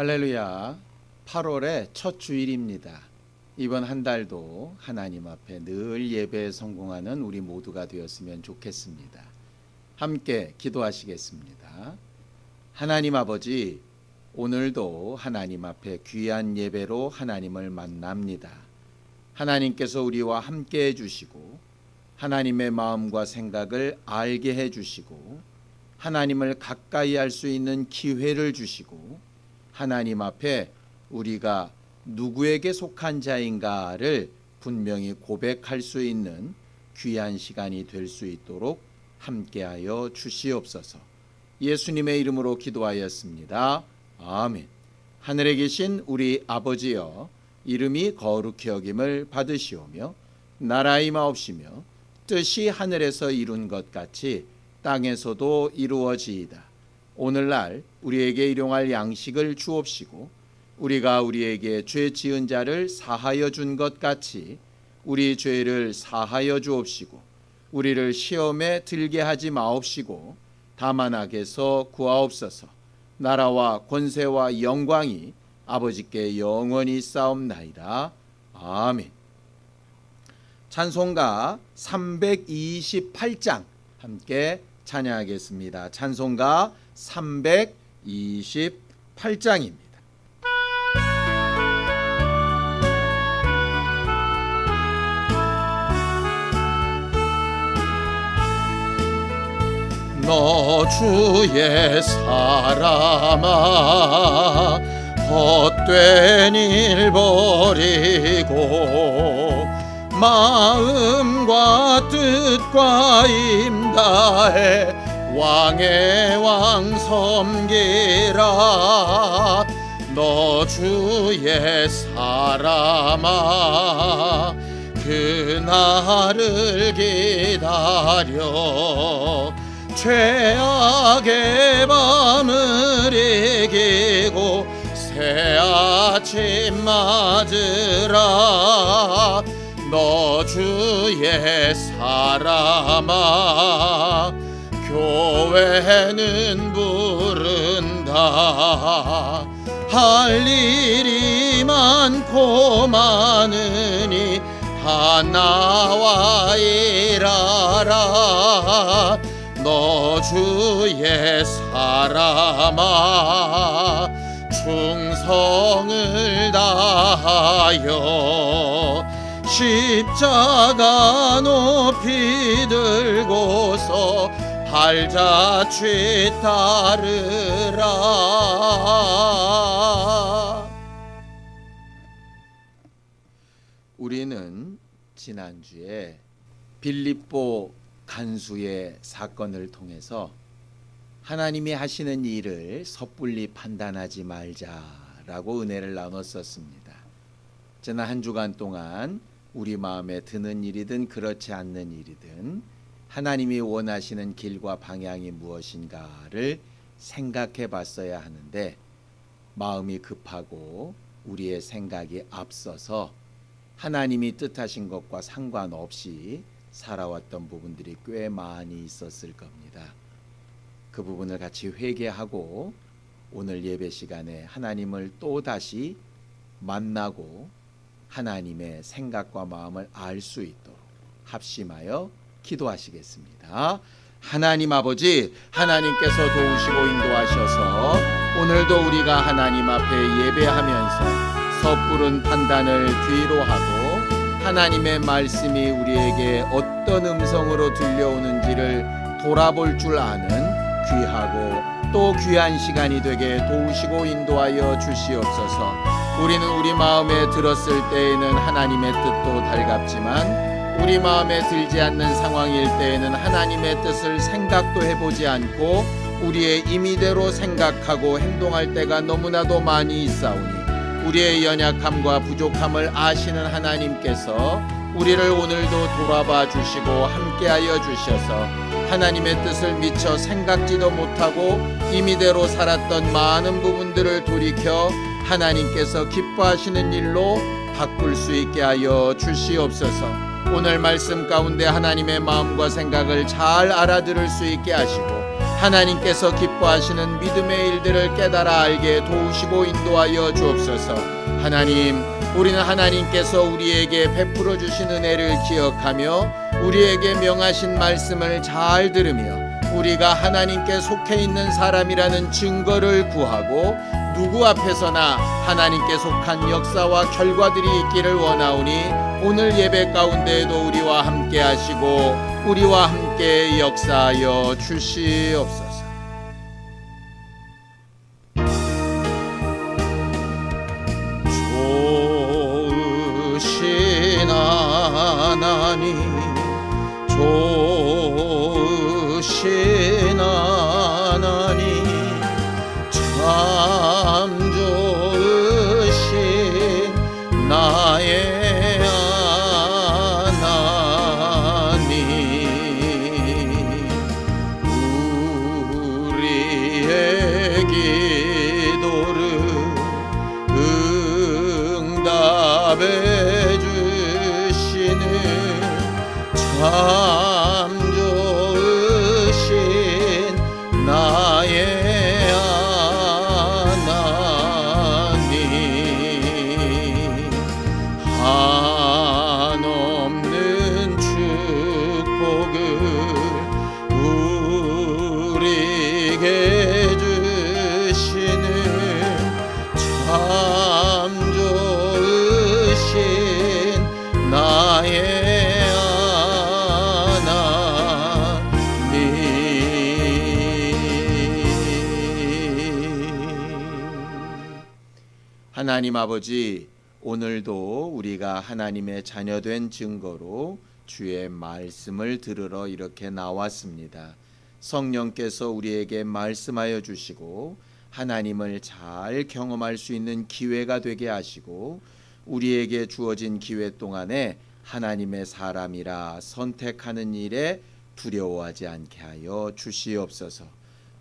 할렐루야. 8월의 첫 주일입니다. 이번 한 달도 하나님 앞에 늘 예배에 성공하는 우리 모두가 되었으면 좋겠습니다. 함께 기도하시겠습니다. 하나님 아버지, 오늘도 하나님 앞에 귀한 예배로 하나님을 만납니다. 하나님께서 우리와 함께 해주시고 하나님의 마음과 생각을 알게 해주시고 하나님을 가까이 할 수 있는 기회를 주시고 하나님 앞에 우리가 누구에게 속한 자인가를 분명히 고백할 수 있는 귀한 시간이 될 수 있도록 함께하여 주시옵소서. 예수님의 이름으로 기도하였습니다. 아멘. 하늘에 계신 우리 아버지여, 이름이 거룩히 여김을 받으시오며 나라의 임하옵시며 뜻이 하늘에서 이룬 것 같이 땅에서도 이루어지이다. 오늘날 우리에게 일용할 양식을 주옵시고 우리가 우리에게 죄 지은 자를 사하여 준 것 같이 우리 죄를 사하여 주옵시고 우리를 시험에 들게 하지 마옵시고 다만 악에서 구하옵소서. 나라와 권세와 영광이 아버지께 영원히 쌓옵나이다. 아멘. 찬송가 328장 함께 찬양하겠습니다. 찬송가 328장입니다. 너 주의 사람아, 헛된 일 버리고 마음과 뜻과 힘 다해 왕의 왕 섬기라. 너 주의 사람아, 그날을 기다려 죄악의 밤을 이기고 새 아침 맞으라. 너 주의 사람아, 교회는 부른다. 할 일이 많고 많으니 다 나와 일하라. 너 주의 사람아, 충성을 다하여 십자가 높이 들고서 발자취 따르라. 우리는 지난주에 빌립보 간수의 사건을 통해서 하나님이 하시는 일을 섣불리 판단하지 말자라고 은혜를 나눴었습니다. 지난 한 주간 동안 우리 마음에 드는 일이든 그렇지 않는 일이든 하나님이 원하시는 길과 방향이 무엇인가를 생각해 봤어야 하는데 마음이 급하고 우리의 생각이 앞서서 하나님이 뜻하신 것과 상관없이 살아왔던 부분들이 꽤 많이 있었을 겁니다. 그 부분을 같이 회개하고 오늘 예배 시간에 하나님을 또다시 만나고 하나님의 생각과 마음을 알 수 있도록 합심하여 기도하시겠습니다. 하나님 아버지, 하나님께서 도우시고 인도하셔서 오늘도 우리가 하나님 앞에 예배하면서 섣부른 판단을 뒤로 하고 하나님의 말씀이 우리에게 어떤 음성으로 들려오는지를 돌아볼 줄 아는 귀하고 또 귀한 시간이 되게 도우시고 인도하여 주시옵소서. 우리는 우리 마음에 들었을 때에는 하나님의 뜻도 달갑지만 우리 마음에 들지 않는 상황일 때에는 하나님의 뜻을 생각도 해보지 않고 우리의 임의대로 생각하고 행동할 때가 너무나도 많이 있사오니 우리의 연약함과 부족함을 아시는 하나님께서 우리를 오늘도 돌아봐 주시고 함께하여 주셔서 하나님의 뜻을 미처 생각지도 못하고 임의대로 살았던 많은 부분들을 돌이켜 하나님께서 기뻐하시는 일로 바꿀 수 있게 하여 주시옵소서. 오늘 말씀 가운데 하나님의 마음과 생각을 잘 알아들을 수 있게 하시고 하나님께서 기뻐하시는 믿음의 일들을 깨달아 알게 도우시고 인도하여 주옵소서. 하나님, 우리는 하나님께서 우리에게 베풀어 주신 은혜를 기억하며 우리에게 명하신 말씀을 잘 들으며 우리가 하나님께 속해 있는 사람이라는 증거를 구하고 누구 앞에서나 하나님께 속한 역사와 결과들이 있기를 원하오니 오늘 예배 가운데에도 우리와 함께 하시고 우리와 함께 역사하여 주시옵소서. 좋으신 하나님, 좋으신 하나님, 참 좋으신 나의 참 좋으신 나의 하나님, 한없는 축복을 우리에게 주시는 참 좋으신 나의 하나님 아버지, 오늘도 우리가 하나님의 자녀된 증거로 주의 말씀을 들으러 이렇게 나왔습니다. 성령께서 우리에게 말씀하여 주시고 하나님을 잘 경험할 수 있는 기회가 되게 하시고 우리에게 주어진 기회 동안에 하나님의 사람이라 선택하는 일에 두려워하지 않게 하여 주시옵소서.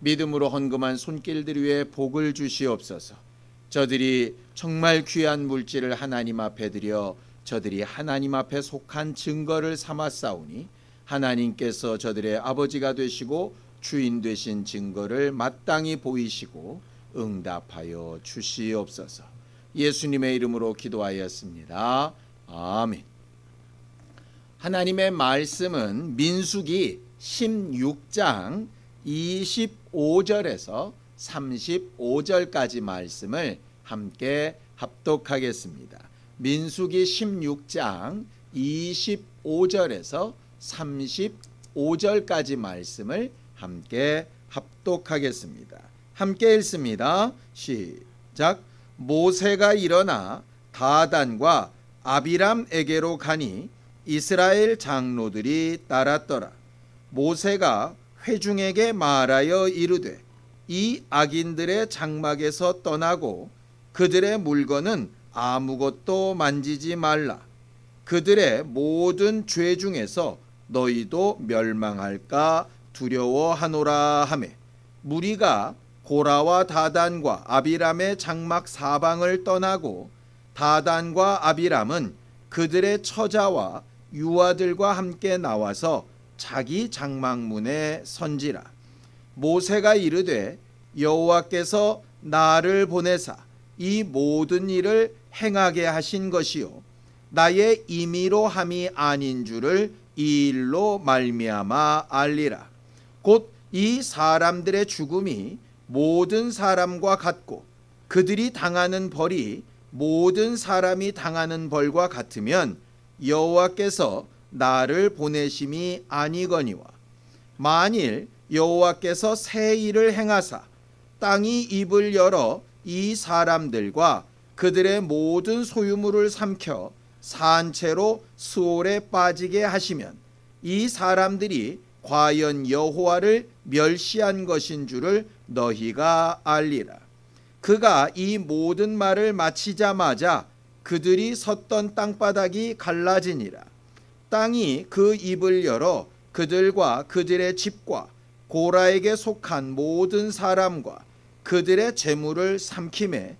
믿음으로 헌금한 손길들 위에 복을 주시옵소서. 저들이 정말 귀한 물질을 하나님 앞에 드려 저들이 하나님 앞에 속한 증거를 삼았사오니 하나님께서 저들의 아버지가 되시고 주인 되신 증거를 마땅히 보이시고 응답하여 주시옵소서. 예수님의 이름으로 기도하였습니다. 아멘. 하나님의 말씀은 민수기 16장 25절에서 35절까지 말씀을 함께 합독하겠습니다. 민수기 16장 25절에서 35절까지 말씀을 함께 합독하겠습니다. 함께 읽습니다. 시작. 모세가 일어나 다단과 아비람에게로 가니 이스라엘 장로들이 따랐더라. 모세가 회중에게 말하여 이르되 이 악인들의 장막에서 떠나고 그들의 물건은 아무것도 만지지 말라. 그들의 모든 죄 중에서 너희도 멸망할까 두려워하노라 하매 무리가 고라와 다단과 아비람의 장막 사방을 떠나고 다단과 아비람은 그들의 처자와 유아들과 함께 나와서 자기 장막문에 선지라. 모세가 이르되 여호와께서 나를 보내사 이 모든 일을 행하게 하신 것이요 나의 임의로 함이 아닌 줄을 이 일로 말미암아 알리라. 곧 이 사람들의 죽음이 모든 사람과 같고 그들이 당하는 벌이 모든 사람이 당하는 벌과 같으면 여호와께서 나를 보내심이 아니거니와 만일 여호와께서 새 일을 행하사 땅이 입을 열어 이 사람들과 그들의 모든 소유물을 삼켜 산채로 수올에 빠지게 하시면 이 사람들이 과연 여호와를 멸시한 것인 줄을 너희가 알리라. 그가 이 모든 말을 마치자마자 그들이 섰던 땅바닥이 갈라지니라. 땅이 그 입을 열어 그들과 그들의 집과 고라에게 속한 모든 사람과 그들의 재물을 삼키매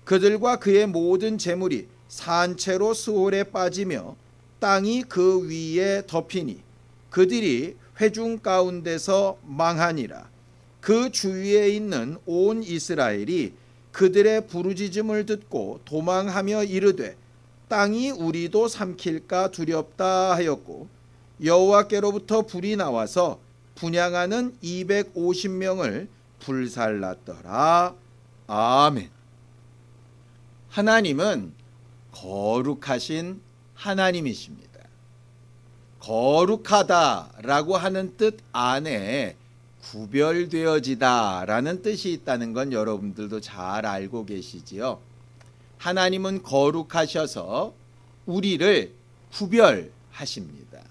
그들과 그의 모든 재물이 산채로 수올에 빠지며 땅이 그 위에 덮이니 그들이 회중 가운데서 망하니라. 그 주위에 있는 온 이스라엘이 그들의 부르짖음을 듣고 도망하며 이르되 땅이 우리도 삼킬까 두렵다 하였고 여호와께로부터 불이 나와서 분향하는 250명을 불살랐더라. 아멘. 하나님은 거룩하신 하나님이십니다. 거룩하다라고 하는 뜻 안에 구별되어지다라는 뜻이 있다는 건 여러분들도 잘 알고 계시지요. 하나님은 거룩하셔서 우리를 구별하십니다.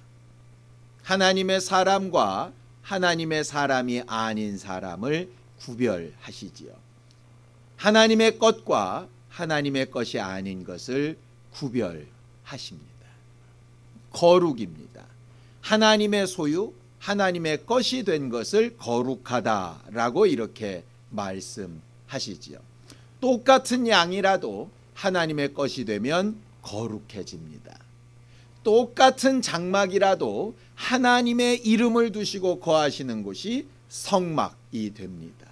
하나님의 사람과 하나님의 사람이 아닌 사람을 구별하시지요. 하나님의 것과 하나님의 것이 아닌 것을 구별하십니다. 거룩입니다. 하나님의 소유, 하나님의 것이 된 것을 거룩하다라고 이렇게 말씀하시지요. 똑같은 양이라도 하나님의 것이 되면 거룩해집니다. 똑같은 장막이라도 하나님의 이름을 두시고 거하시는 곳이 성막이 됩니다.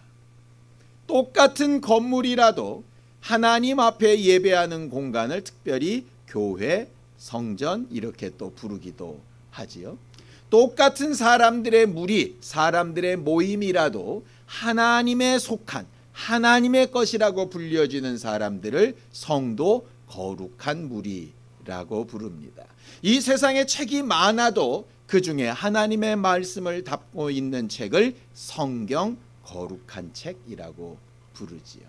똑같은 건물이라도 하나님 앞에 예배하는 공간을 특별히 교회, 성전 이렇게 또 부르기도 하지요. 똑같은 사람들의 무리, 사람들의 모임이라도 하나님에 속한 하나님의 것이라고 불려지는 사람들을 성도, 거룩한 무리라고 부릅니다. 이 세상에 책이 많아도 그 중에 하나님의 말씀을 담고 있는 책을 성경, 거룩한 책이라고 부르지요.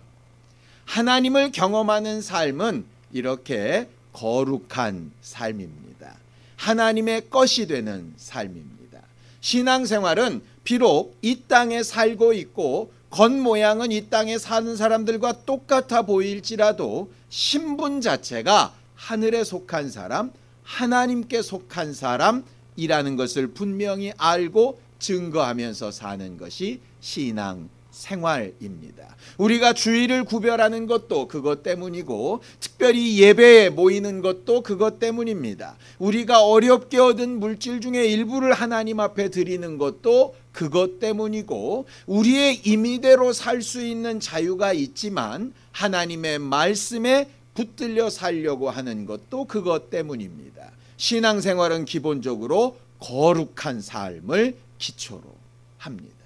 하나님을 경험하는 삶은 이렇게 거룩한 삶입니다. 하나님의 것이 되는 삶입니다. 신앙생활은 비록 이 땅에 살고 있고 겉모양은 이 땅에 사는 사람들과 똑같아 보일지라도 신분 자체가 하늘에 속한 사람, 하나님께 속한 사람이라는 것을 분명히 알고 증거하면서 사는 것이 신앙생활입니다. 우리가 주일을 구별하는 것도 그것 때문이고 특별히 예배에 모이는 것도 그것 때문입니다. 우리가 어렵게 얻은 물질 중에 일부를 하나님 앞에 드리는 것도 그것 때문이고 우리의 임의대로 살 수 있는 자유가 있지만 하나님의 말씀에 붙들려 살려고 하는 것도 그것 때문입니다. 신앙생활은 기본적으로 거룩한 삶을 기초로 합니다.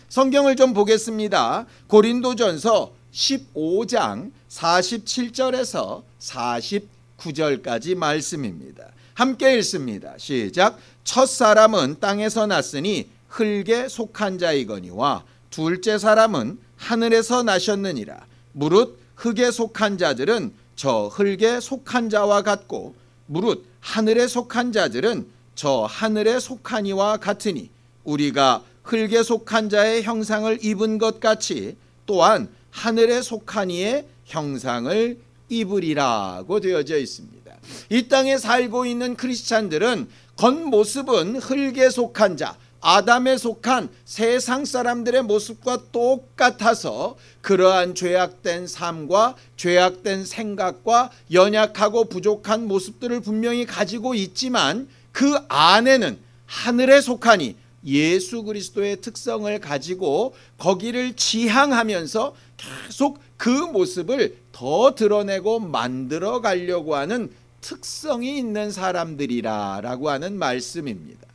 성경을 좀 보겠습니다. 고린도전서 15장 47절에서 49절까지 말씀입니다. 함께 읽습니다. 시작. 첫사람은 땅에서 났으니 흙에 속한 자이거니와 둘째 사람은 하늘에서 나셨느니라. 무릇 흙에 속한 자들은 저 흙에 속한 자와 같고 무릇 하늘에 속한 자들은 저 하늘에 속한 이와 같으니 우리가 흙에 속한 자의 형상을 입은 것 같이 또한 하늘에 속한 이의 형상을 입으리라고 되어져 있습니다. 이 땅에 살고 있는 크리스찬들은 겉모습은 흙에 속한 자, 아담에 속한 세상 사람들의 모습과 똑같아서 그러한 죄악된 삶과 죄악된 생각과 연약하고 부족한 모습들을 분명히 가지고 있지만 그 안에는 하늘에 속하니 예수 그리스도의 특성을 가지고 거기를 지향하면서 계속 그 모습을 더 드러내고 만들어 가려고 하는 특성이 있는 사람들이라고 하는 말씀입니다.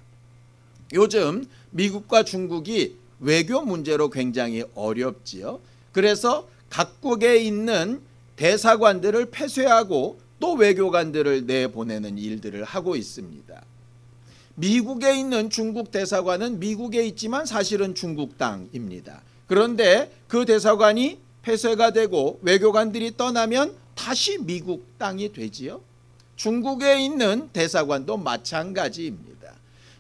요즘 미국과 중국이 외교 문제로 굉장히 어렵지요. 그래서 각국에 있는 대사관들을 폐쇄하고 또 외교관들을 내보내는 일들을 하고 있습니다. 미국에 있는 중국 대사관은 미국에 있지만 사실은 중국 땅입니다. 그런데 그 대사관이 폐쇄가 되고 외교관들이 떠나면 다시 미국 땅이 되지요. 중국에 있는 대사관도 마찬가지입니다.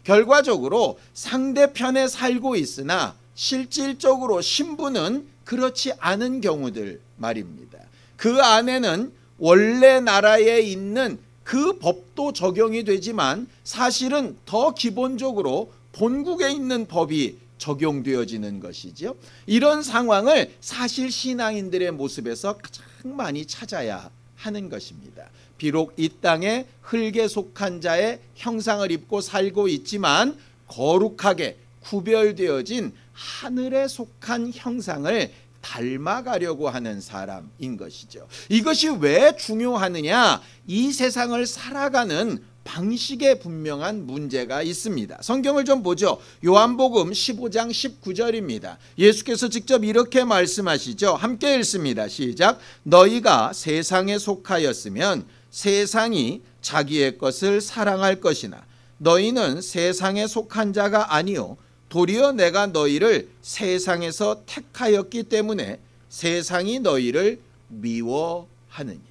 결과적으로 상대편에 살고 있으나 실질적으로 신분은 그렇지 않은 경우들 말입니다. 그 안에는 원래 나라에 있는 그 법도 적용이 되지만 사실은 더 기본적으로 본국에 있는 법이 적용되어지는 것이죠. 이런 상황을 사실 신앙인들의 모습에서 가장 많이 찾아야 하는 것입니다. 비록 이 땅에 흙에 속한 자의 형상을 입고 살고 있지만 거룩하게 구별되어진 하늘에 속한 형상을 닮아가려고 하는 사람인 것이죠. 이것이 왜 중요하느냐? 이 세상을 살아가는 방식에 분명한 문제가 있습니다. 성경을 좀 보죠. 요한복음 15장 19절입니다. 예수께서 직접 이렇게 말씀하시죠. 함께 읽습니다. 시작. 너희가 세상에 속하였으면 세상이 자기의 것을 사랑할 것이나 너희는 세상에 속한 자가 아니요 도리어 내가 너희를 세상에서 택하였기 때문에 세상이 너희를 미워하느니라.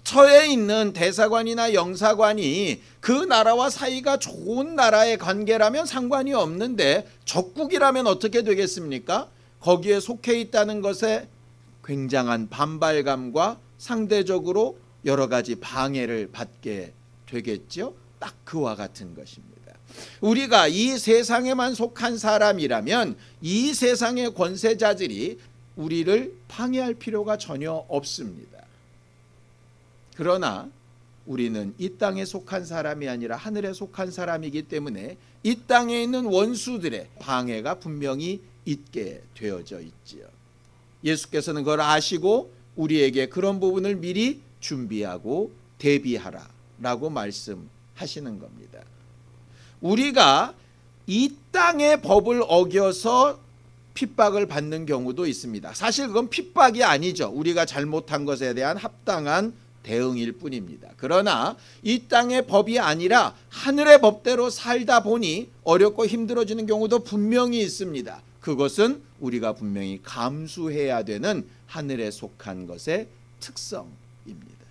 처에 있는 대사관이나 영사관이 그 나라와 사이가 좋은 나라의 관계라면 상관이 없는데 적국이라면 어떻게 되겠습니까? 거기에 속해 있다는 것에 굉장한 반발감과 상대적으로 여러 가지 방해를 받게 되겠죠. 딱 그와 같은 것입니다. 우리가 이 세상에만 속한 사람이라면 이 세상의 권세자들이 우리를 방해할 필요가 전혀 없습니다. 그러나 우리는 이 땅에 속한 사람이 아니라 하늘에 속한 사람이기 때문에 이 땅에 있는 원수들의 방해가 분명히 있게 되어져 있지요. 예수께서는 그걸 아시고 우리에게 그런 부분을 미리 준비하고 대비하라 라고 말씀하시는 겁니다. 우리가 이 땅의 법을 어겨서 핍박을 받는 경우도 있습니다. 사실 그건 핍박이 아니죠. 우리가 잘못한 것에 대한 합당한 대응일 뿐입니다. 그러나 이 땅의 법이 아니라 하늘의 법대로 살다 보니 어렵고 힘들어지는 경우도 분명히 있습니다. 그것은 우리가 분명히 감수해야 되는 하늘에 속한 것의 특성입니다.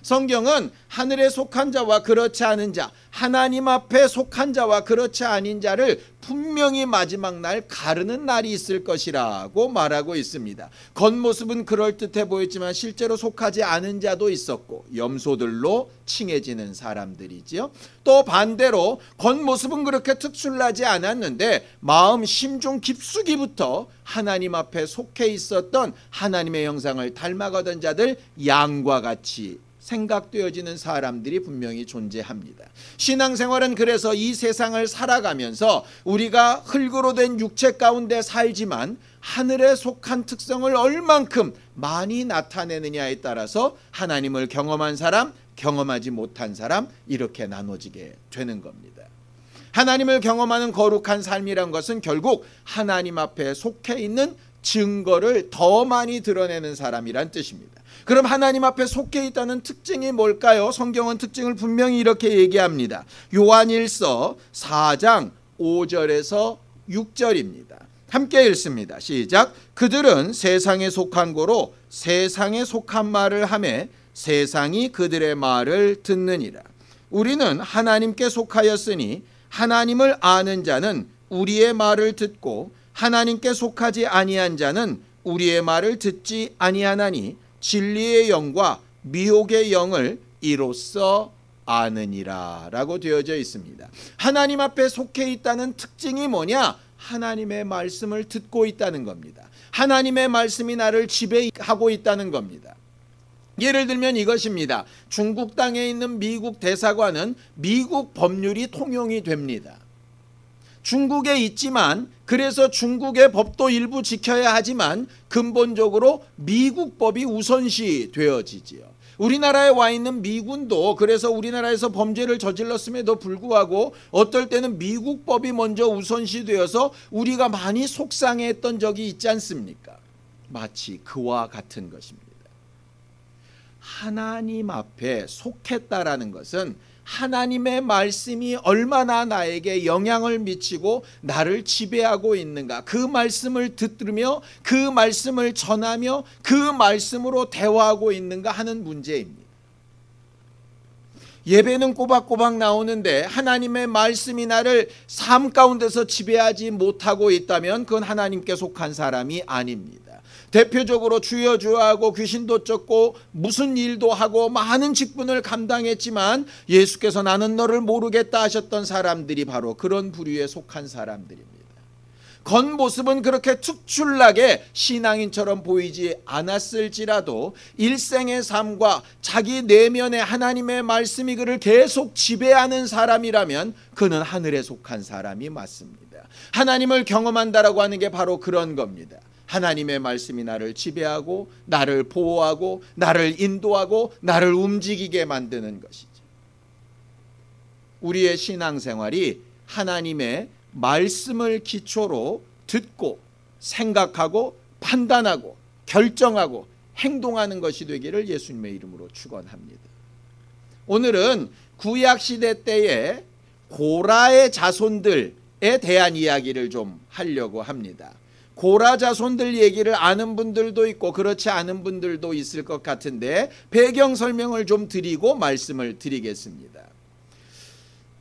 성경은 하늘에 속한 자와 그렇지 않은 자, 하나님 앞에 속한 자와 그렇지 아닌 자를 분명히 마지막 날 가르는 날이 있을 것이라고 말하고 있습니다. 겉모습은 그럴듯해 보였지만 실제로 속하지 않은 자도 있었고 염소들로 칭해지는 사람들이지요. 또 반대로 겉모습은 그렇게 특출나지 않았는데 마음 심중 깊숙이부터 하나님 앞에 속해 있었던 하나님의 형상을 닮아가던 자들, 양과 같이 생각되어지는 사람들이 분명히 존재합니다. 신앙생활은 그래서 이 세상을 살아가면서 우리가 흙으로 된 육체 가운데 살지만 하늘에 속한 특성을 얼만큼 많이 나타내느냐에 따라서 하나님을 경험한 사람, 경험하지 못한 사람 이렇게 나눠지게 되는 겁니다. 하나님을 경험하는 거룩한 삶이란 것은 결국 하나님 앞에 속해 있는 증거를 더 많이 드러내는 사람이란 뜻입니다. 그럼 하나님 앞에 속해 있다는 특징이 뭘까요? 성경은 특징을 분명히 이렇게 얘기합니다. 요한일서 4장 5절에서 6절입니다. 함께 읽습니다. 시작. 그들은 세상에 속한 고로 세상에 속한 말을 하매 세상이 그들의 말을 듣느니라. 우리는 하나님께 속하였으니 하나님을 아는 자는 우리의 말을 듣고 하나님께 속하지 아니한 자는 우리의 말을 듣지 아니하나니 진리의 영과 미혹의 영을 이로써 아느니라 라고 되어져 있습니다. 하나님 앞에 속해 있다는 특징이 뭐냐? 하나님의 말씀을 듣고 있다는 겁니다. 하나님의 말씀이 나를 지배하고 있다는 겁니다. 예를 들면 이것입니다. 중국 땅에 있는 미국 대사관은 미국 법률이 통용이 됩니다. 중국에 있지만 그래서 중국의 법도 일부 지켜야 하지만 근본적으로 미국 법이 우선시 되어지지요. 우리나라에 와 있는 미군도 그래서 우리나라에서 범죄를 저질렀음에도 불구하고 어떨 때는 미국 법이 먼저 우선시 되어서 우리가 많이 속상해했던 적이 있지 않습니까? 마치 그와 같은 것입니다. 하나님 앞에 속했다라는 것은 하나님의 말씀이 얼마나 나에게 영향을 미치고 나를 지배하고 있는가, 그 말씀을 듣으며 그 말씀을 전하며 그 말씀으로 대화하고 있는가 하는 문제입니다. 예배는 꼬박꼬박 나오는데 하나님의 말씀이 나를 삶 가운데서 지배하지 못하고 있다면 그건 하나님께 속한 사람이 아닙니다. 대표적으로 주여 주여 하고 귀신도 쫓고 무슨 일도 하고 많은 직분을 감당했지만 예수께서 나는 너를 모르겠다 하셨던 사람들이 바로 그런 부류에 속한 사람들입니다. 겉모습은 그렇게 특출나게 신앙인처럼 보이지 않았을지라도 일생의 삶과 자기 내면에 하나님의 말씀이 그를 계속 지배하는 사람이라면 그는 하늘에 속한 사람이 맞습니다. 하나님을 경험한다라고 하는 게 바로 그런 겁니다. 하나님의 말씀이 나를 지배하고 나를 보호하고 나를 인도하고 나를 움직이게 만드는 것이죠. 우리의 신앙생활이 하나님의 말씀을 기초로 듣고 생각하고 판단하고 결정하고 행동하는 것이 되기를 예수님의 이름으로 축원합니다. 오늘은 구약시대 때의 고라의 자손들에 대한 이야기를 좀 하려고 합니다. 고라 자손들 얘기를 아는 분들도 있고 그렇지 않은 분들도 있을 것 같은데 배경 설명을 좀 드리고 말씀을 드리겠습니다.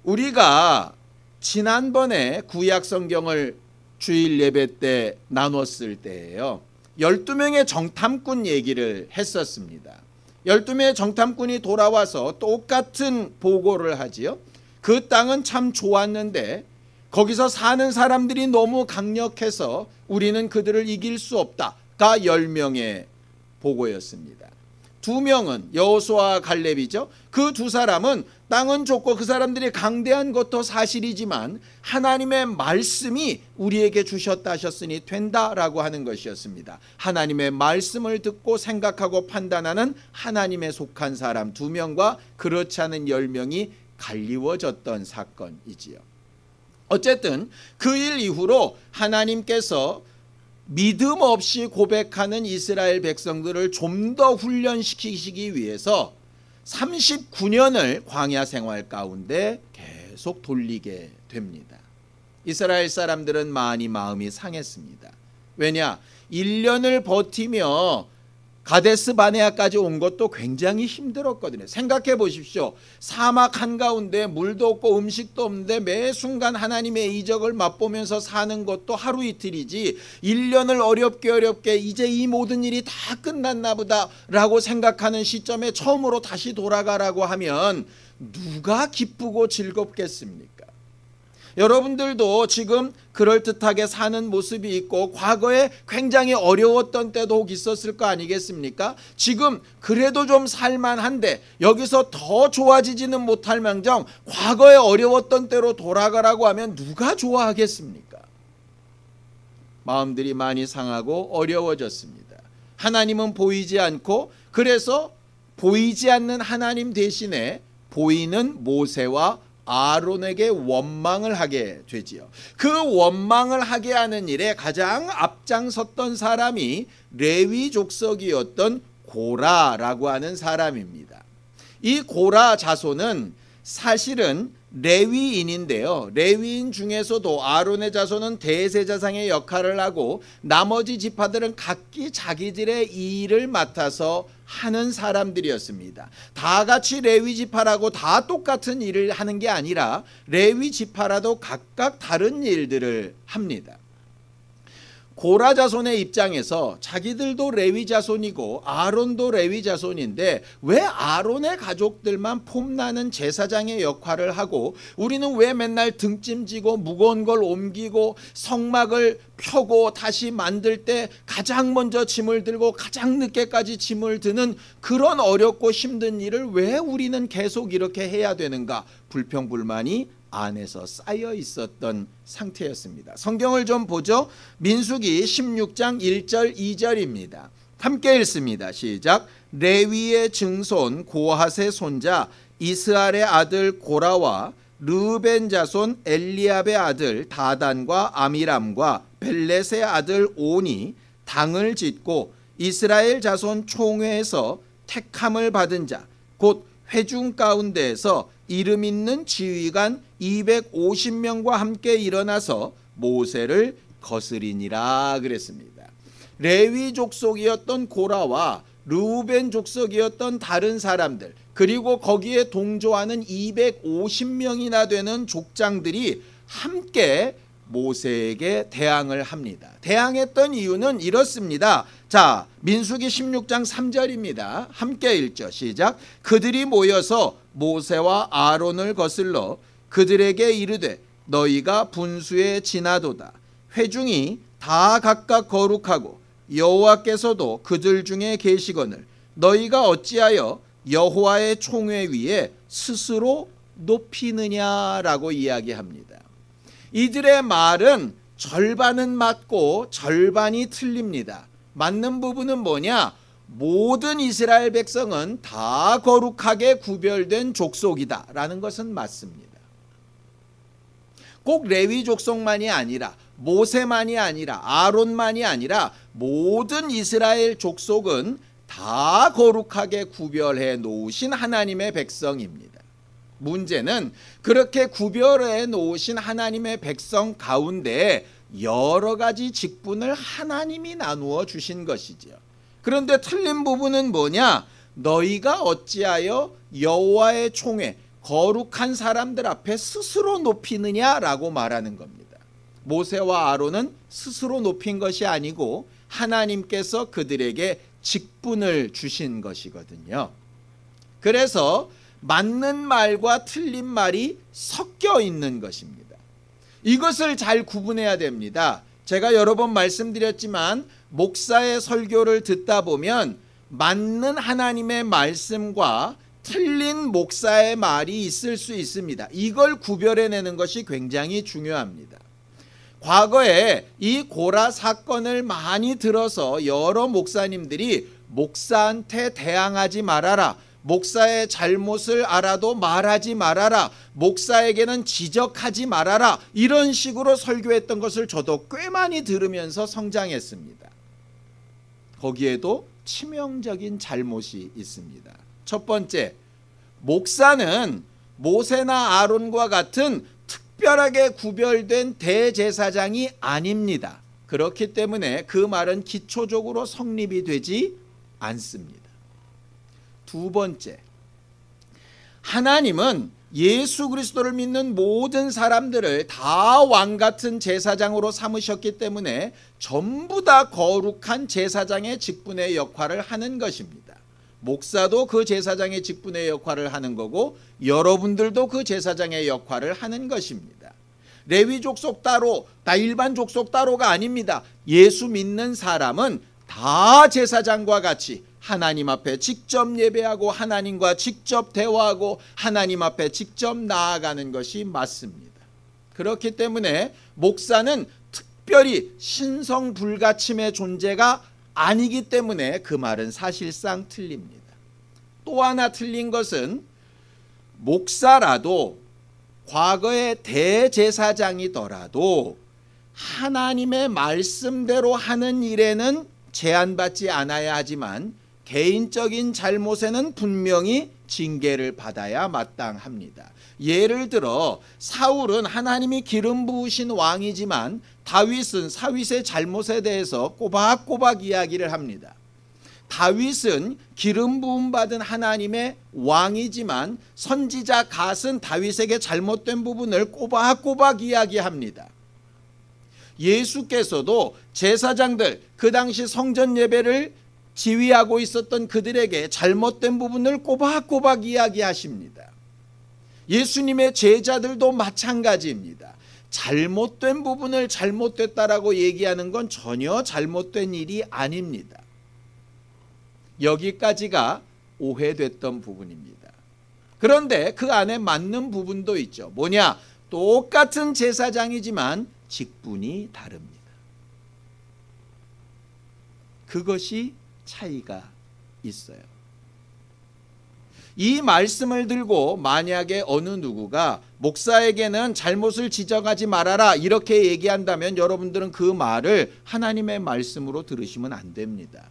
우리가 지난번에 구약 성경을 주일 예배 때 나눴을 때예요. 12명의 정탐꾼 얘기를 했었습니다. 12명의 정탐꾼이 돌아와서 똑같은 보고를 하지요. 그 땅은 참 좋았는데 거기서 사는 사람들이 너무 강력해서 우리는 그들을 이길 수 없다가 10명의 보고였습니다. 2명은 여호수아와 갈렙이죠. 그 두 사람은 땅은 좋고 그 사람들이 강대한 것도 사실이지만 하나님의 말씀이 우리에게 주셨다 하셨으니 된다라고 하는 것이었습니다. 하나님의 말씀을 듣고 생각하고 판단하는 하나님에 속한 사람 2명과 그렇지 않은 10명이 갈리워졌던 사건이지요. 어쨌든 그 일 이후로 하나님께서 믿음 없이 고백하는 이스라엘 백성들을 좀 더 훈련시키시기 위해서 39년을 광야 생활 가운데 계속 돌리게 됩니다. 이스라엘 사람들은 많이 마음이 상했습니다. 왜냐? 1년을 버티며 가데스 바네아까지 온 것도 굉장히 힘들었거든요. 생각해 보십시오. 사막 한가운데 물도 없고 음식도 없는데 매 순간 하나님의 이적을 맛보면서 사는 것도 하루 이틀이지 1년을 어렵게 이제 이 모든 일이 다 끝났나 보다 라고 생각하는 시점에 처음으로 다시 돌아가라고 하면 누가 기쁘고 즐겁겠습니까? 여러분들도 지금 그럴듯하게 사는 모습이 있고 과거에 굉장히 어려웠던 때도 혹 있었을 거 아니겠습니까? 지금 그래도 좀 살만한데 여기서 더 좋아지지는 못할 망정 과거에 어려웠던 때로 돌아가라고 하면 누가 좋아하겠습니까? 마음들이 많이 상하고 어려워졌습니다. 하나님은 보이지 않고 그래서 보이지 않는 하나님 대신에 보이는 모세와 아론에게 원망을 하게 되지요. 그 원망을 하게 하는 일에 가장 앞장섰던 사람이 레위 족속이었던 고라라고 하는 사람입니다. 이 고라 자손은 사실은 레위인인데요. 레위인 중에서도 아론의 자손은 대제사장의 역할을 하고 나머지 지파들은 각기 자기들의 일을 맡아서 하는 사람들이었습니다. 다 같이 레위 지파라고 다 똑같은 일을 하는 게 아니라 레위 지파라도 각각 다른 일들을 합니다. 고라 자손의 입장에서 자기들도 레위 자손이고 아론도 레위 자손인데 왜 아론의 가족들만 폼나는 제사장의 역할을 하고 우리는 왜 맨날 등짐지고 무거운 걸 옮기고 성막을 펴고 다시 만들 때 가장 먼저 짐을 들고 가장 늦게까지 짐을 드는 그런 어렵고 힘든 일을 왜 우리는 계속 이렇게 해야 되는가 불평불만이 안에서 쌓여 있었던 상태였습니다. 성경을 좀 보죠. 민수기 16장 1절 2절입니다. 함께 읽습니다. 시작. 레위의 증손 고핫의 손자 이스알의 아들 고라와 르벤 자손 엘리압의 아들 다단과 아미람과 벨렛의 아들 온이 당을 짓고 이스라엘 자손 총회에서 택함을 받은 자 곧 회중 가운데에서 이름 있는 지휘관 250명과 함께 일어나서 모세를 거스리니라 그랬습니다. 레위 족속이었던 고라와 르우벤 족속이었던 다른 사람들 그리고 거기에 동조하는 250명이나 되는 족장들이 함께 모세에게 대항을 합니다. 대항했던 이유는 이렇습니다. 자, 민수기 16장 3절입니다. 함께 읽죠. 시작. 그들이 모여서 모세와 아론을 거슬러 그들에게 이르되 너희가 분수에 지나도다. 회중이 다 각각 거룩하고 여호와께서도 그들 중에 계시거늘 너희가 어찌하여 여호와의 총회 위에 스스로 높이느냐라고 이야기합니다. 이들의 말은 절반은 맞고 절반이 틀립니다. 맞는 부분은 뭐냐? 모든 이스라엘 백성은 다 거룩하게 구별된 족속이다 라는 것은 맞습니다. 꼭 레위 족속만이 아니라 모세만이 아니라 아론만이 아니라 모든 이스라엘 족속은 다 거룩하게 구별해 놓으신 하나님의 백성입니다. 문제는 그렇게 구별해 놓으신 하나님의 백성 가운데 여러 가지 직분을 하나님이 나누어 주신 것이죠. 그런데 틀린 부분은 뭐냐? 너희가 어찌하여 여호와의 총회 거룩한 사람들 앞에 스스로 높이느냐라고 말하는 겁니다. 모세와 아론은 스스로 높인 것이 아니고 하나님께서 그들에게 직분을 주신 것이거든요. 그래서 맞는 말과 틀린 말이 섞여 있는 것입니다. 이것을 잘 구분해야 됩니다. 제가 여러 번 말씀드렸지만 목사의 설교를 듣다 보면 맞는 하나님의 말씀과 틀린 목사의 말이 있을 수 있습니다. 이걸 구별해내는 것이 굉장히 중요합니다. 과거에 이 고라 사건을 많이 들어서 여러 목사님들이 목사한테 대항하지 말아라, 목사의 잘못을 알아도 말하지 말아라, 목사에게는 지적하지 말아라, 이런 식으로 설교했던 것을 저도 꽤 많이 들으면서 성장했습니다. 거기에도 치명적인 잘못이 있습니다. 첫 번째, 목사는 모세나 아론과 같은 특별하게 구별된 대제사장이 아닙니다. 그렇기 때문에 그 말은 기초적으로 성립이 되지 않습니다. 두 번째, 하나님은 예수 그리스도를 믿는 모든 사람들을 다 왕같은 제사장으로 삼으셨기 때문에 전부 다 거룩한 제사장의 직분의 역할을 하는 것입니다. 목사도 그 제사장의 직분의 역할을 하는 거고 여러분들도 그 제사장의 역할을 하는 것입니다. 레위 족속 따로, 다 일반 족속 따로가 아닙니다. 예수 믿는 사람은 다 제사장과 같이 하나님 앞에 직접 예배하고 하나님과 직접 대화하고 하나님 앞에 직접 나아가는 것이 맞습니다. 그렇기 때문에 목사는 특별히 신성불가침의 존재가 아니기 때문에 그 말은 사실상 틀립니다. 또 하나 틀린 것은 목사라도 과거의 대제사장이더라도 하나님의 말씀대로 하는 일에는 제한받지 않아야 하지만 개인적인 잘못에는 분명히 징계를 받아야 마땅합니다. 예를 들어 사울은 하나님이 기름 부으신 왕이지만 다윗은 사윗의 잘못에 대해서 꼬박꼬박 이야기를 합니다. 다윗은 기름 부음 받은 하나님의 왕이지만 선지자 갓은 다윗에게 잘못된 부분을 꼬박꼬박 이야기합니다. 예수께서도 제사장들, 그 당시 성전 예배를 지휘하고 있었던 그들에게 잘못된 부분을 꼬박꼬박 이야기하십니다. 예수님의 제자들도 마찬가지입니다. 잘못된 부분을 잘못됐다라고 얘기하는 건 전혀 잘못된 일이 아닙니다. 여기까지가 오해됐던 부분입니다. 그런데 그 안에 맞는 부분도 있죠. 뭐냐? 똑같은 제사장이지만 직분이 다릅니다. 그것이 차이가 있어요. 이 말씀을 들고 만약에 어느 누구가 목사에게는 잘못을 지적하지 말아라 이렇게 얘기한다면 여러분들은 그 말을 하나님의 말씀으로 들으시면 안 됩니다.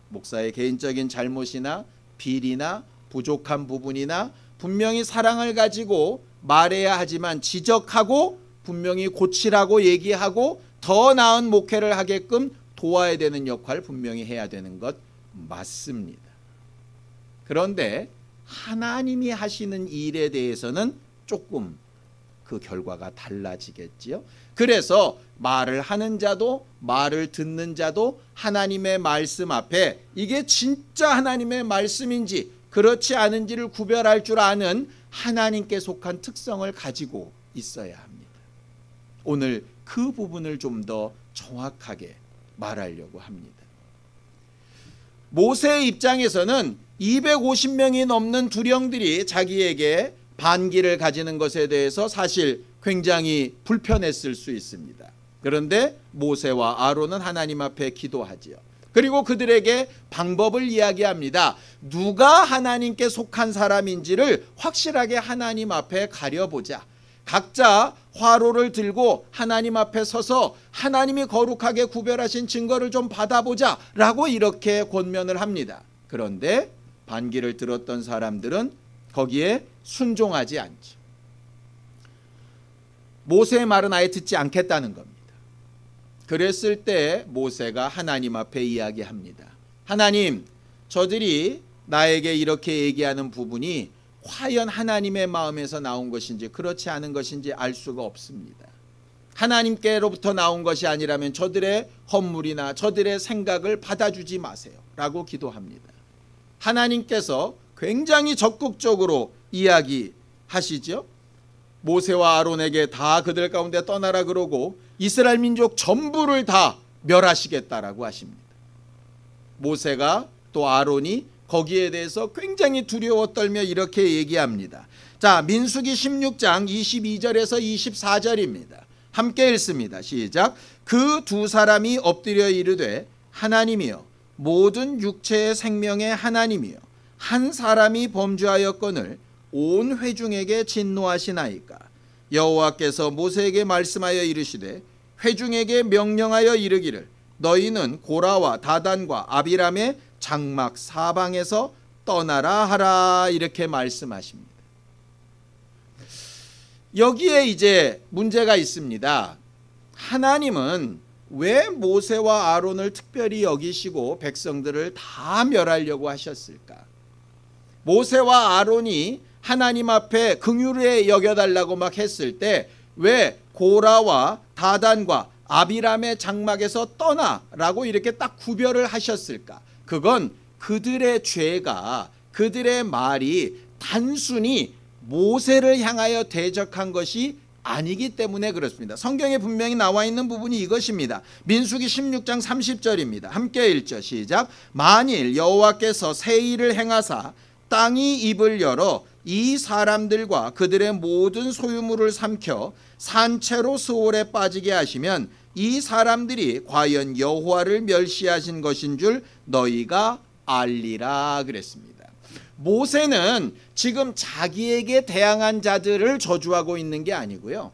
목사의 개인적인 잘못이나 비리나 부족한 부분이나 분명히 사랑을 가지고 말해야 하지만 지적하고 분명히 고치라고 얘기하고 더 나은 목회를 하게끔 도와야 되는 역할을 분명히 해야 되는 것 맞습니다. 그런데 하나님이 하시는 일에 대해서는 조금 그 결과가 달라지겠지요. 그래서 말을 하는 자도 말을 듣는 자도 하나님의 말씀 앞에 이게 진짜 하나님의 말씀인지 그렇지 않은지를 구별할 줄 아는 하나님께 속한 특성을 가지고 있어야 합니다. 오늘 그 부분을 좀 더 정확하게 말하려고 합니다. 모세의 입장에서는 250명이 넘는 두령들이 자기에게 반기를 가지는 것에 대해서 사실 굉장히 불편했을 수 있습니다. 그런데 모세와 아론은 하나님 앞에 기도하지요. 그리고 그들에게 방법을 이야기합니다. 누가 하나님께 속한 사람인지를 확실하게 하나님 앞에 가려보자. 각자 화로를 들고 하나님 앞에 서서 하나님이 거룩하게 구별하신 증거를 좀 받아보자 라고 이렇게 권면을 합니다. 그런데 반기를 들었던 사람들은 거기에 순종하지 않죠. 모세의 말은 아예 듣지 않겠다는 겁니다. 그랬을 때 모세가 하나님 앞에 이야기합니다. 하나님, 저들이 나에게 이렇게 얘기하는 부분이 과연 하나님의 마음에서 나온 것인지 그렇지 않은 것인지 알 수가 없습니다. 하나님께로부터 나온 것이 아니라면 저들의 헌물이나 저들의 생각을 받아주지 마세요 라고 기도합니다. 하나님께서 굉장히 적극적으로 이야기하시죠. 모세와 아론에게 다 그들 가운데 떠나라 그러고 이스라엘 민족 전부를 다 멸하시겠다라고 하십니다. 모세가 또 아론이 거기에 대해서 굉장히 두려워 떨며 이렇게 얘기합니다. 자, 민수기 16장 22절에서 24절입니다. 함께 읽습니다. 시작. 그 두 사람이 엎드려 이르되 하나님이여 모든 육체의 생명의 하나님이여 한 사람이 범죄하였거늘 온 회중에게 진노하시나이까. 여호와께서 모세에게 말씀하여 이르시되 회중에게 명령하여 이르기를 너희는 고라와 다단과 아비람의 장막 사방에서 떠나라 하라 이렇게 말씀하십니다. 여기에 이제 문제가 있습니다. 하나님은 왜 모세와 아론을 특별히 여기시고 백성들을 다 멸하려고 하셨을까? 모세와 아론이 하나님 앞에 긍휼히 여겨달라고 막 했을 때 왜 고라와 다단과 아비람의 장막에서 떠나라고 이렇게 딱 구별을 하셨을까? 그건 그들의 죄가, 그들의 말이 단순히 모세를 향하여 대적한 것이 아니기 때문에 그렇습니다. 성경에 분명히 나와 있는 부분이 이것입니다. 민수기 16장 30절입니다. 함께 읽죠. 시작. 만일 여호와께서 새 일을 행하사 땅이 입을 열어 이 사람들과 그들의 모든 소유물을 삼켜 산채로 스올에 빠지게 하시면 이 사람들이 과연 여호와를 멸시하신 것인 줄 너희가 알리라 그랬습니다. 모세는 지금 자기에게 대항한 자들을 저주하고 있는 게 아니고요.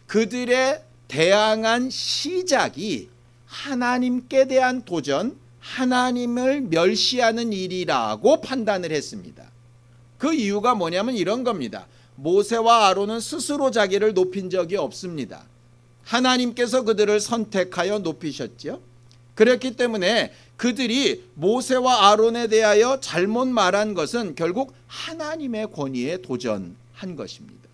그들의 대항한 시작이 하나님께 대한 도전, 하나님을 멸시하는 일이라고 판단을 했습니다. 그 이유가 뭐냐면 이런 겁니다. 모세와 아론은 스스로 자기를 높인 적이 없습니다. 하나님께서 그들을 선택하여 높이셨죠. 그렇기 때문에 그들이 모세와 아론에 대하여 잘못 말한 것은 결국 하나님의 권위에 도전한 것입니다.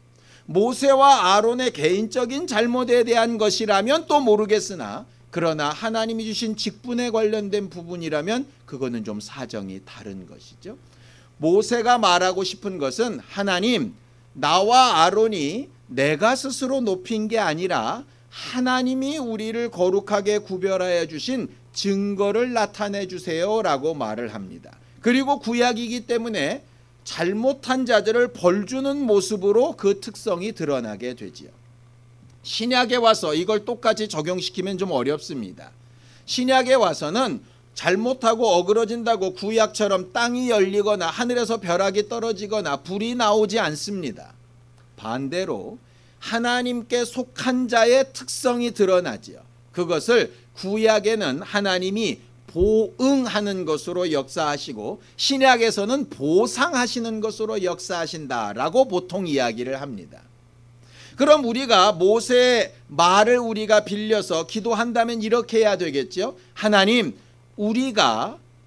모세와 아론의 개인적인 잘못에 대한 것이라면 또 모르겠으나 그러나 하나님이 주신 직분에 관련된 부분이라면 그거는 좀 사정이 다른 것이죠. 모세가 말하고 싶은 것은 하나님, 나와 아론이 내가 스스로 높인 게 아니라 하나님이 우리를 거룩하게 구별하여 주신 증거를 나타내 주세요 라고 말을 합니다. 그리고 구약이기 때문에 잘못한 자들을 벌주는 모습으로 그 특성이 드러나게 되지요. 신약에 와서 이걸 똑같이 적용시키면 좀 어렵습니다. 신약에 와서는 잘못하고 어그러진다고 구약처럼 땅이 열리거나 하늘에서 벼락이 떨어지거나 불이 나오지 않습니다. 반대로 하나님께 속한 자의 특성이 드러나지요. 그것을 구약에는 하나님이 보응하는 것으로 역사하시고 신약에서는 보상하시는 것으로 역사하신다라고 보통 이야기를 합니다. 그럼 우리가 모세의 말을 우리가 빌려서 기도한다면 이렇게 해야 되겠죠. 하나님,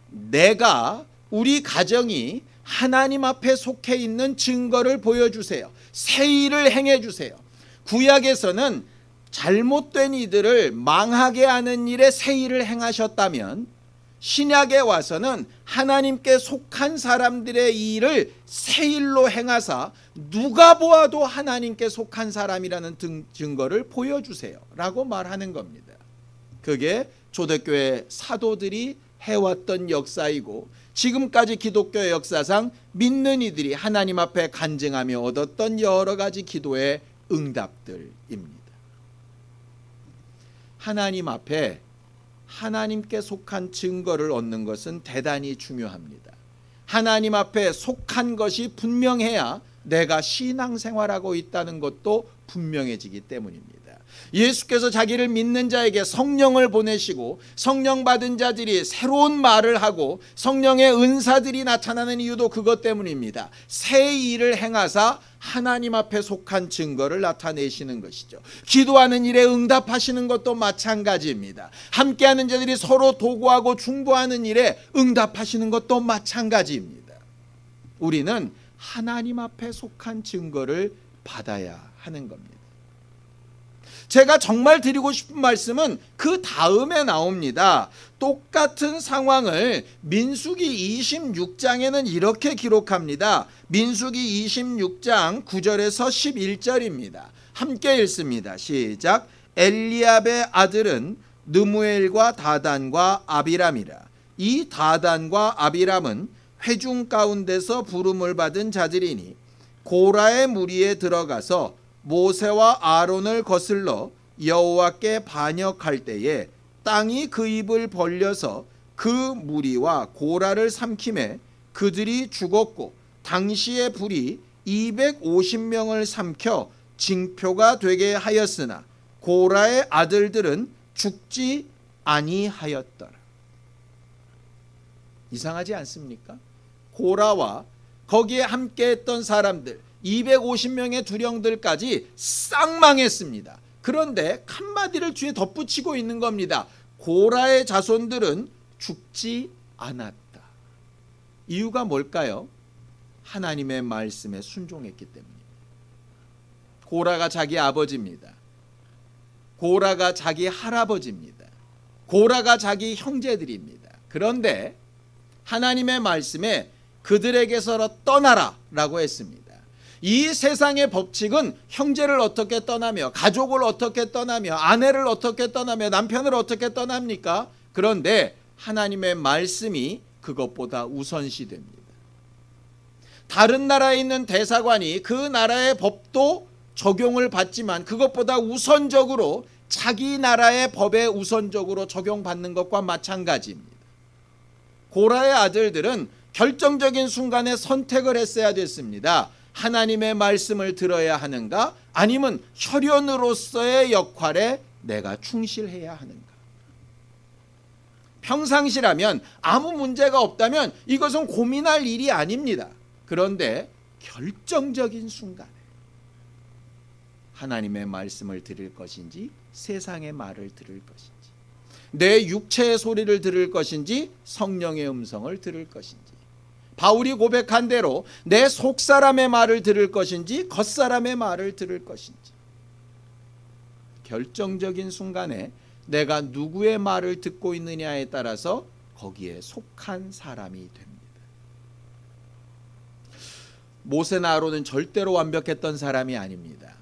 내가 우리 가정이 하나님 앞에 속해 있는 증거를 보여주세요. 새 일을 행해 주세요. 구약에서는 잘못된 이들을 망하게 하는 일에 새 일을 행하셨다면 신약에 와서는 하나님께 속한 사람들의 일을 새 일로 행하사 누가 보아도 하나님께 속한 사람이라는 증거를 보여주세요 라고 말하는 겁니다. 그게 초대교회 사도들이 해왔던 역사이고 지금까지 기독교 역사상 믿는 이들이 하나님 앞에 간증하며 얻었던 여러 가지 기도의 응답들입니다. 하나님 앞에 하나님께 속한 증거를 얻는 것은 대단히 중요합니다. 하나님 앞에 속한 것이 분명해야 내가 신앙생활하고 있다는 것도 분명해지기 때문입니다. 예수께서 자기를 믿는 자에게 성령을 보내시고 성령 받은 자들이 새로운 말을 하고 성령의 은사들이 나타나는 이유도 그것 때문입니다. 새 일을 행하사 하나님 앞에 속한 증거를 나타내시는 것이죠. 기도하는 일에 응답하시는 것도 마찬가지입니다. 함께하는 자들이 서로 도구하고 중보하는 일에 응답하시는 것도 마찬가지입니다. 우리는 하나님 앞에 속한 증거를 받아야 하는 겁니다. 제가 정말 드리고 싶은 말씀은 그 다음에 나옵니다. 똑같은 상황을 민수기 26장에는 이렇게 기록합니다. 민수기 26장 9절에서 11절입니다. 함께 읽습니다. 시작. 엘리압의 아들은 느무엘과 다단과 아비람이라. 이 다단과 아비람은 회중 가운데서 부름을 받은 자들이니 고라의 무리에 들어가서 모세와 아론을 거슬러 여호와께 반역할 때에 땅이 그 입을 벌려서 그 무리와 고라를 삼키매 그들이 죽었고 당시의 불이 250명을 삼켜 징표가 되게 하였으나 고라의 아들들은 죽지 아니하였더라. 이상하지 않습니까? 고라와 거기에 함께했던 사람들 250명의 두령들까지 싹 망했습니다. 그런데 한마디를 뒤에 덧붙이고 있는 겁니다. 고라의 자손들은 죽지 않았다. 이유가 뭘까요? 하나님의 말씀에 순종했기 때문입니다. 고라가 자기 아버지입니다. 고라가 자기 할아버지입니다. 고라가 자기 형제들입니다. 그런데 하나님의 말씀에 그들에게서 떠나라 라고 했습니다. 이 세상의 법칙은 형제를 어떻게 떠나며 가족을 어떻게 떠나며 아내를 어떻게 떠나며 남편을 어떻게 떠납니까? 그런데 하나님의 말씀이 그것보다 우선시됩니다. 다른 나라에 있는 대사관이 그 나라의 법도 적용을 받지만 그것보다 우선적으로 자기 나라의 법에 우선적으로 적용받는 것과 마찬가지입니다. 고라의 아들들은 결정적인 순간에 선택을 했어야 됐습니다. 하나님의 말씀을 들어야 하는가? 아니면 혈연으로서의 역할에 내가 충실해야 하는가? 평상시라면 아무 문제가 없다면 이것은 고민할 일이 아닙니다. 그런데 결정적인 순간에 하나님의 말씀을 들을 것인지 세상의 말을 들을 것인지 내 육체의 소리를 들을 것인지 성령의 음성을 들을 것인지 바울이 고백한 대로 내 속사람의 말을 들을 것인지 겉사람의 말을 들을 것인지 결정적인 순간에 내가 누구의 말을 듣고 있느냐에 따라서 거기에 속한 사람이 됩니다. 모세나 아론은 절대로 완벽했던 사람이 아닙니다.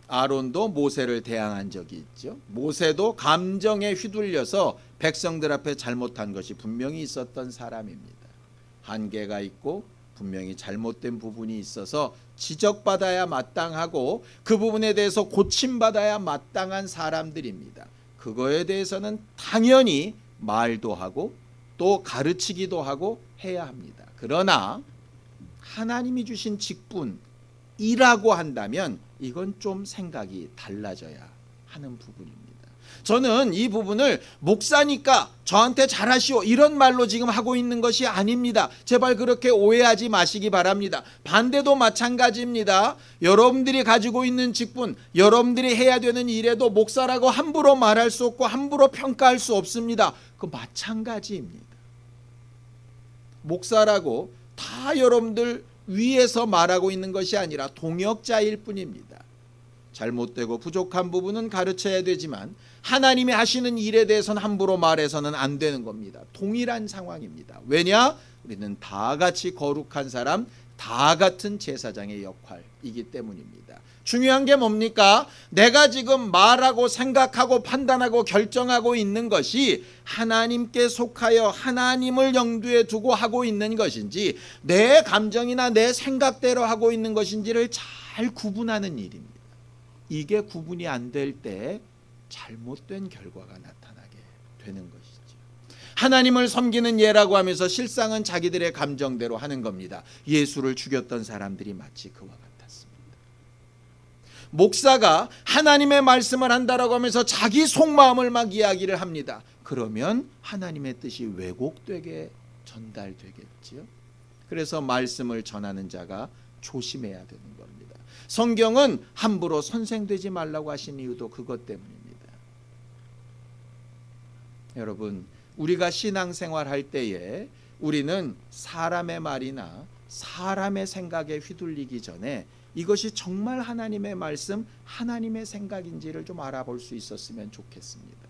아론도 모세를 대항한 적이 있죠. 모세도 감정에 휘둘려서 백성들 앞에 잘못한 것이 분명히 있었던 사람입니다. 한계가 있고 분명히 잘못된 부분이 있어서 지적받아야 마땅하고 그 부분에 대해서 고침받아야 마땅한 사람들입니다. 그거에 대해서는 당연히 말도 하고 또 가르치기도 하고 해야 합니다. 그러나 하나님이 주신 직분이라고 한다면 이건 좀 생각이 달라져야 하는 부분입니다. 저는 이 부분을 목사니까 저한테 잘하시오 이런 말로 지금 하고 있는 것이 아닙니다. 제발 그렇게 오해하지 마시기 바랍니다. 반대도 마찬가지입니다. 여러분들이 가지고 있는 직분, 여러분들이 해야 되는 일에도 목사라고 함부로 말할 수 없고 함부로 평가할 수 없습니다. 그 마찬가지입니다. 목사라고 다 여러분들 위에서 말하고 있는 것이 아니라 동역자일 뿐입니다. 잘못되고 부족한 부분은 가르쳐야 되지만 하나님이 하시는 일에 대해서는 함부로 말해서는 안 되는 겁니다. 동일한 상황입니다. 왜냐? 우리는 다 같이 거룩한 사람, 다 같은 제사장의 역할이기 때문입니다. 중요한 게 뭡니까? 내가 지금 말하고 생각하고 판단하고 결정하고 있는 것이 하나님께 속하여 하나님을 염두에 두고 하고 있는 것인지 내 감정이나 내 생각대로 하고 있는 것인지를 잘 구분하는 일입니다. 이게 구분이 안 될 때 잘못된 결과가 나타나게 되는 것이죠. 하나님을 섬기는 예라고 하면서 실상은 자기들의 감정대로 하는 겁니다. 예수를 죽였던 사람들이 마치 그와 같았습니다. 목사가 하나님의 말씀을 한다라고 하면서 자기 속마음을 막 이야기를 합니다. 그러면 하나님의 뜻이 왜곡되게 전달되겠지요. 그래서 말씀을 전하는 자가 조심해야 되는 겁니다. 성경은 함부로 선생되지 말라고 하신 이유도 그것 때문입니다. 여러분, 우리가 신앙생활 할 때에 우리는 사람의 말이나 사람의 생각에 휘둘리기 전에 이것이 정말 하나님의 말씀, 하나님의 생각인지를 좀 알아볼 수 있었으면 좋겠습니다.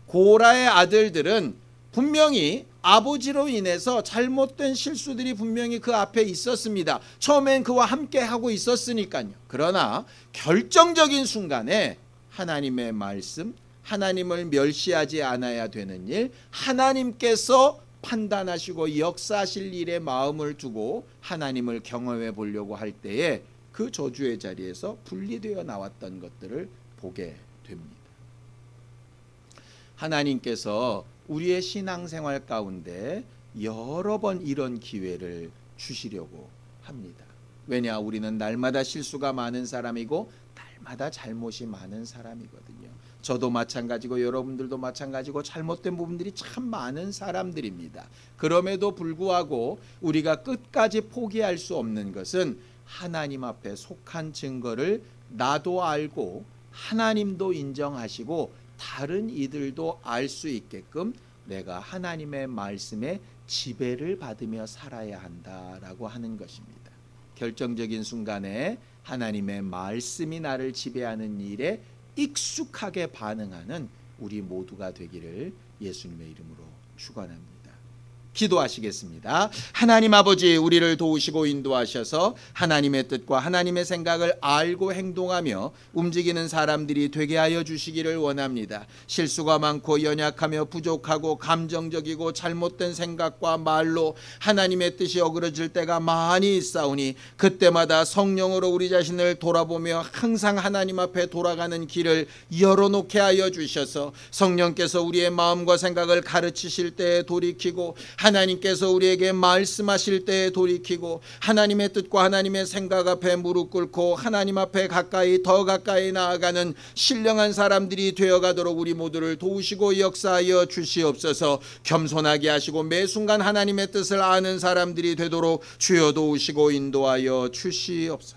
고라의 아들들은 분명히 아버지로 인해서 잘못된 실수들이 분명히 그 앞에 있었습니다. 처음엔 그와 함께 하고 있었으니까요. 그러나 결정적인 순간에 하나님의 말씀, 하나님을 멸시하지 않아야 되는 일, 하나님께서 판단하시고 역사하실 일에 마음을 두고 하나님을 경험해 보려고 할 때에 그 저주의 자리에서 분리되어 나왔던 것들을 보게 됩니다. 하나님께서 우리의 신앙생활 가운데 여러 번 이런 기회를 주시려고 합니다. 왜냐? 우리는 날마다 실수가 많은 사람이고 날마다 잘못이 많은 사람이거든요. 저도 마찬가지고 여러분들도 마찬가지고 잘못된 부분들이 참 많은 사람들입니다. 그럼에도 불구하고 우리가 끝까지 포기할 수 없는 것은 하나님 앞에 속한 증거를 나도 알고 하나님도 인정하시고 다른 이들도 알 수 있게끔 내가 하나님의 말씀에 지배를 받으며 살아야 한다라고 하는 것입니다. 결정적인 순간에 하나님의 말씀이 나를 지배하는 일에 익숙하게 반응하는 우리 모두가 되기를 예수님의 이름으로 축원합니다. 기도하시겠습니다. 하나님 아버지, 우리를 도우시고 인도하셔서 하나님의 뜻과 하나님의 생각을 알고 행동하며 움직이는 사람들이 되게 하여 주시기를 원합니다. 실수가 많고 연약하며 부족하고 감정적이고 잘못된 생각과 말로 하나님의 뜻이 어그러질 때가 많이 있사오니 그때마다 성령으로 우리 자신을 돌아보며 항상 하나님 앞에 돌아가는 길을 열어놓게 하여 주셔서 성령께서 우리의 마음과 생각을 가르치실 때에 돌이키고 하나님께서 우리에게 말씀하실 때에 돌이키고 하나님의 뜻과 하나님의 생각 앞에 무릎 꿇고 하나님 앞에 더 가까이 나아가는 신령한 사람들이 되어가도록 우리 모두를 도우시고 역사하여 주시옵소서. 겸손하게 하시고 매 순간 하나님의 뜻을 아는 사람들이 되도록 주여 도우시고 인도하여 주시옵소서.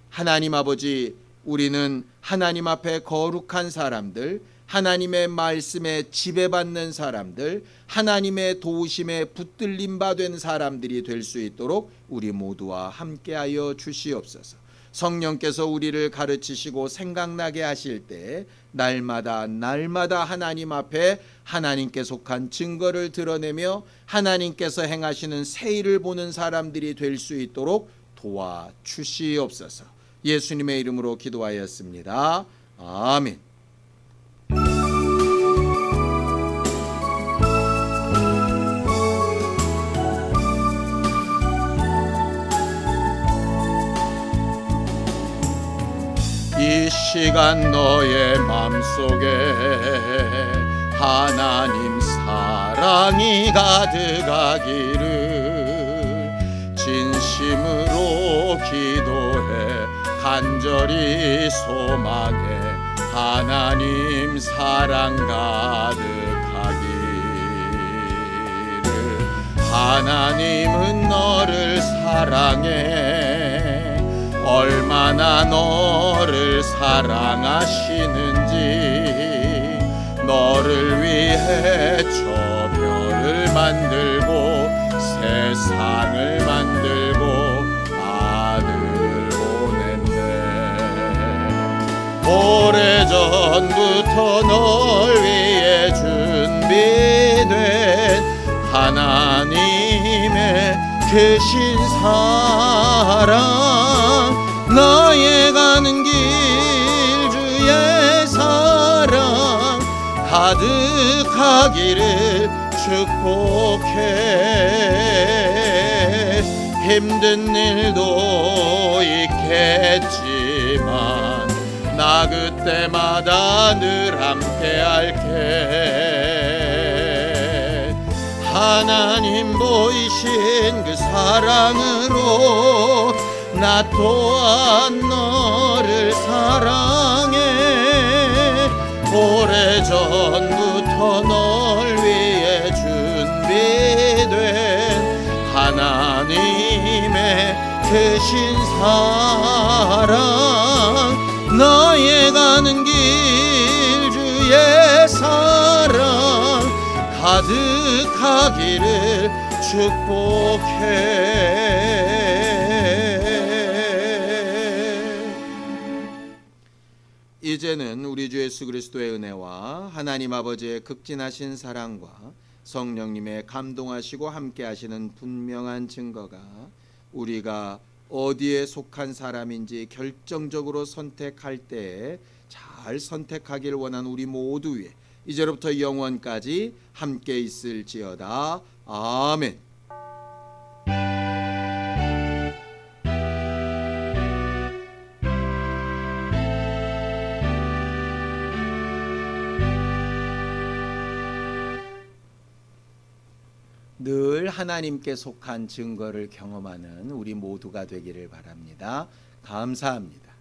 하나님 아버지, 우리는 하나님 앞에 거룩한 사람들, 하나님의 말씀에 지배받는 사람들, 하나님의 도우심에 붙들림 바 된 사람들이 될 수 있도록 우리 모두와 함께하여 주시옵소서. 성령께서 우리를 가르치시고 생각나게 하실 때 날마다 하나님 앞에 하나님께 속한 증거를 드러내며 하나님께서 행하시는 새 일을 보는 사람들이 될 수 있도록 도와주시옵소서. 예수님의 이름으로 기도하였습니다. 아멘. 이 시간 너의 맘속에 하나님 사랑이 가득하기를 진심으로 기도해 간절히 소망해 하나님 사랑 가득하기를. 하나님은 너를 사랑해 얼마나 너를 사랑하시는지 너를 위해 저 별을 만들고 세상을 만들고 아들 보냈네. 오래전부터 널 위해 준비된 하나님의 크신 사랑, 나의 가는 길 주의 사랑 가득하기를 축복해. 힘든 일도 있겠지만 나 그때마다 늘 함께 할게. 하나님 보이신 그 사랑으로 나 또한 너를 사랑해. 오래전부터 널 위해 준비된 하나님의 크신 사랑, 나의 가는 길 주의 사랑 가득하기를 축복해. 이제는 우리 주 예수 그리스도의 은혜와 하나님 아버지의 극진하신 사랑과 성령님의 감동하시고 함께 하시는 분명한 증거가 우리가 어디에 속한 사람인지 결정적으로 선택할 때에 잘 선택하길 원하는 우리 모두 위에 이제로부터 영원까지 함께 있을지어다. 아멘. 늘 하나님께 속한 증거를 경험하는 우리 모두가 되기를 바랍니다. 감사합니다.